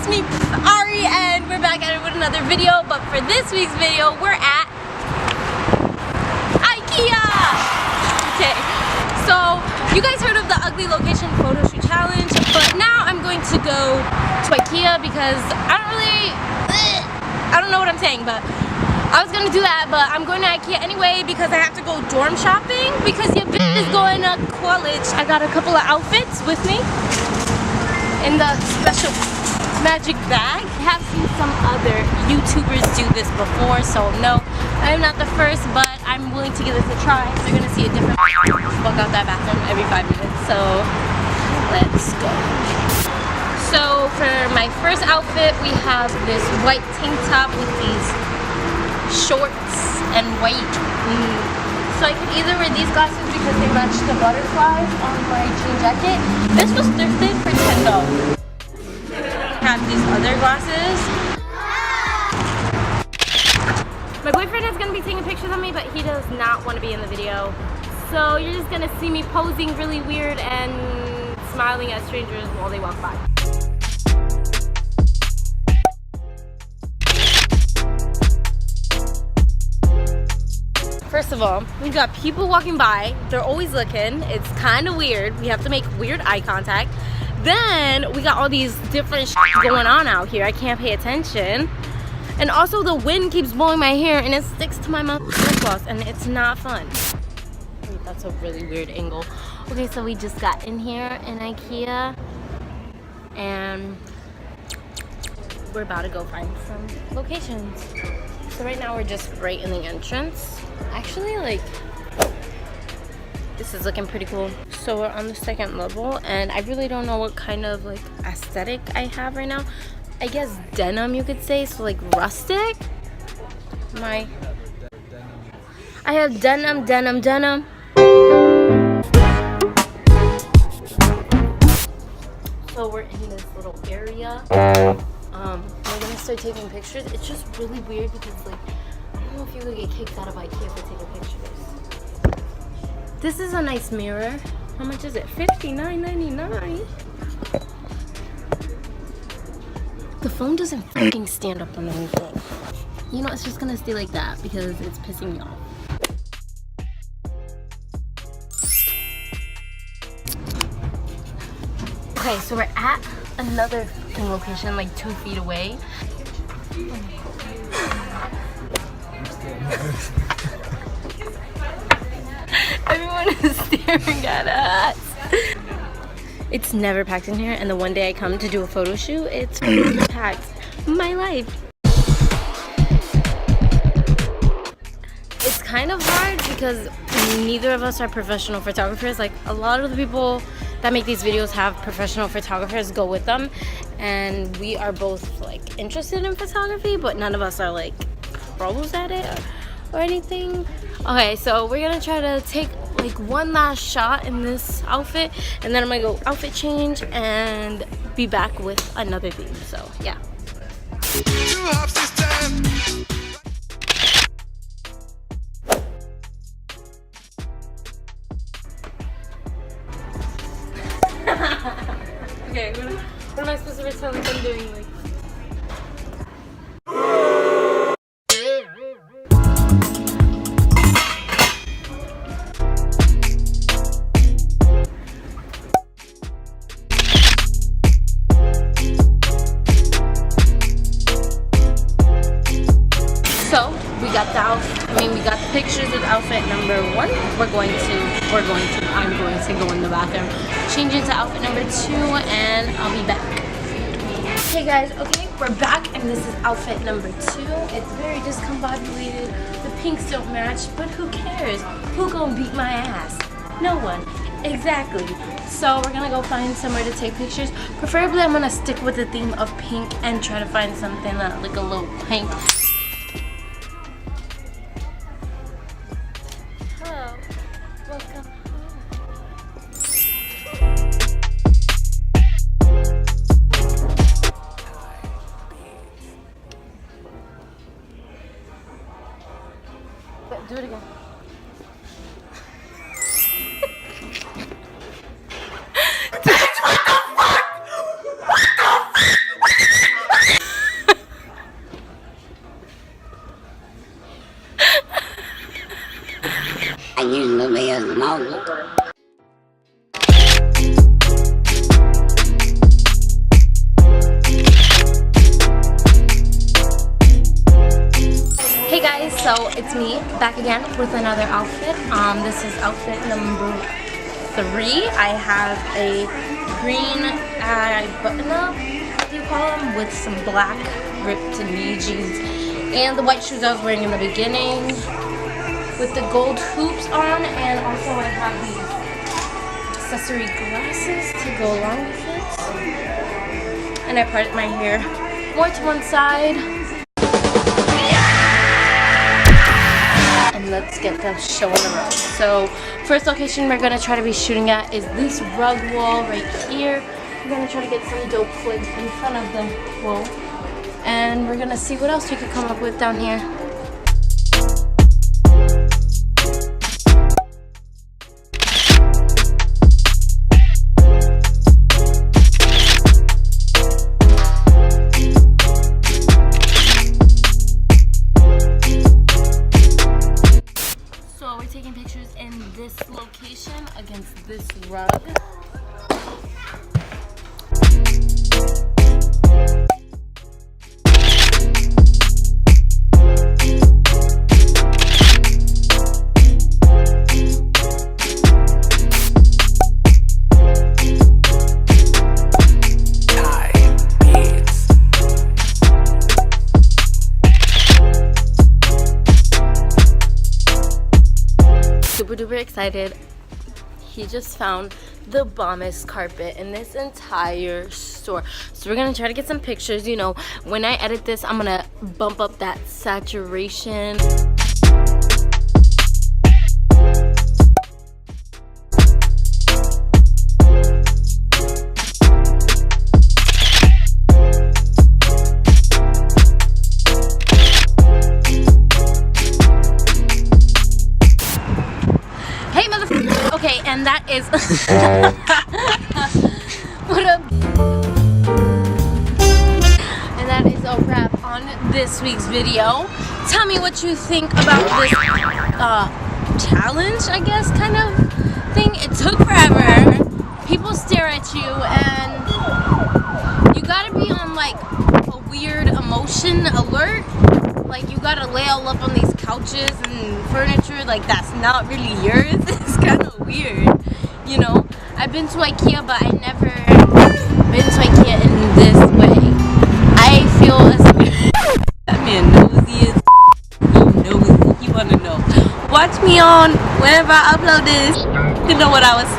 it's me, Ari, and we're back at it with another video. But for this week's video, we're at Ikea! Okay, so you guys heard of the ugly location photo shoot challenge, but now I'm going to go to Ikea because I don't know what I'm saying, but I was gonna do that, but I'm going to Ikea anyway because I have to go dorm shopping because your bitch is going to college. I got a couple of outfits with me in the special magic bag. I have seen some other YouTubers do this before, so no, I'm not the first, but I'm willing to give this a try. You're gonna see a different walk out that bathroom every 5 minutes, so let's go. So for my first outfit, we have this white tank top with these shorts and white. So I could either wear these glasses because they match the butterflies on my jean jacket. This was thrifted for $10. I have these other glasses. My boyfriend is gonna be taking pictures of me, but he does not want to be in the video. So you're just gonna see me posing really weird and smiling at strangers while they walk by. First of all, we've got people walking by. They're always looking. It's kind of weird. We have to make weird eye contact. Then we got all these different going on out here. I can't pay attention. And also the wind keeps blowing my hair and it sticks to my mouth lip gloss and it's not fun. Wait, that's a really weird angle. Okay, so we just got in here in Ikea and we're about to go find some locations. So right now we're just right in the entrance. Actually, like, this is looking pretty cool. So we're on the second level and I really don't know what kind of like aesthetic I have right now. I guess denim, you could say, so like rustic. I have denim. So we're in this little area. We're gonna start taking pictures. It's just really weird because like I don't know if you would get kicked out of Ikea for taking pictures. This is a nice mirror. How much is it? $59.99. The phone doesn't fucking stand up on anything. You know, it's just gonna stay like that because it's pissing me off. Okay, so we're at another fucking location like 2 feet away. Everyone is staring at us. It's never packed in here, and the one day I come to do a photo shoot, it's packed. My life. It's kind of hard because neither of us are professional photographers. Like, a lot of the people that make these videos have professional photographers go with them, and we are both like interested in photography, but none of us are like pros at it or anything. Okay, so we're gonna try to take like one last shot in this outfit, and then I'm gonna go outfit change and be back with another theme. So yeah. Okay, what am I supposed to pretend like I'm doing? Like, so we got the outfit. We got the pictures of outfit number 1. I'm going to go in the bathroom, change into outfit number 2, and I'll be back. Hey guys, okay, we're back, and this is outfit number 2. It's very discombobulated. The pinks don't match, but who cares? Who gonna beat my ass? No one. Exactly. So we're gonna go find somewhere to take pictures. Preferably, I'm gonna stick with the theme of pink and try to find something that like a little pink. Hello. Welcome. Do it again. me back again with another outfit. This is outfit number 3. I have a green button-up, what do you call them, with some black ripped knee jeans and the white shoes I was wearing in the beginning with the gold hoops on, and also I have these accessory glasses to go along with it. And I parted my hair more to one side. And let's get the show on the road. So, first location we're gonna try to be shooting at is this rug wall right here. We're gonna try to get some dope flicks in front of the wall. And we're gonna see what else we could come up with down here. So we're taking pictures in this location against this rug. Super duper excited. He just found the bombest carpet in this entire store. So we're gonna try to get some pictures. You know, when I edit this, I'm gonna bump up that saturation. Okay, and that is what up? And that is a wrap on this week's video. Tell me what you think about this challenge, I guess, kind of thing. It took forever. People stare at you, and you gotta be on like a weird emotion alert. Like, you gotta lay all up on these couches and furniture like that's not really yours. It's kind of weird, you know. I've been to Ikea, but I never been to Ikea in this way. I feel as that man nosy as nosy. You wanna know? Watch me on whenever I upload this to know what I was.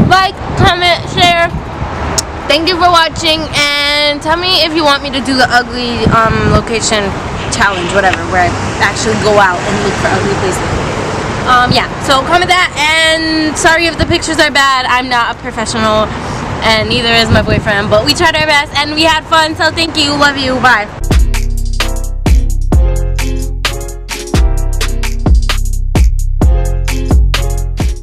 Like, comment, share. Thank you for watching, and tell me if you want me to do the ugly location challenge, whatever, where I actually go out and look for ugly places. Yeah, so comment that, and sorry if the pictures are bad. I'm not a professional, and neither is my boyfriend, but we tried our best, and we had fun, so thank you, love you, bye.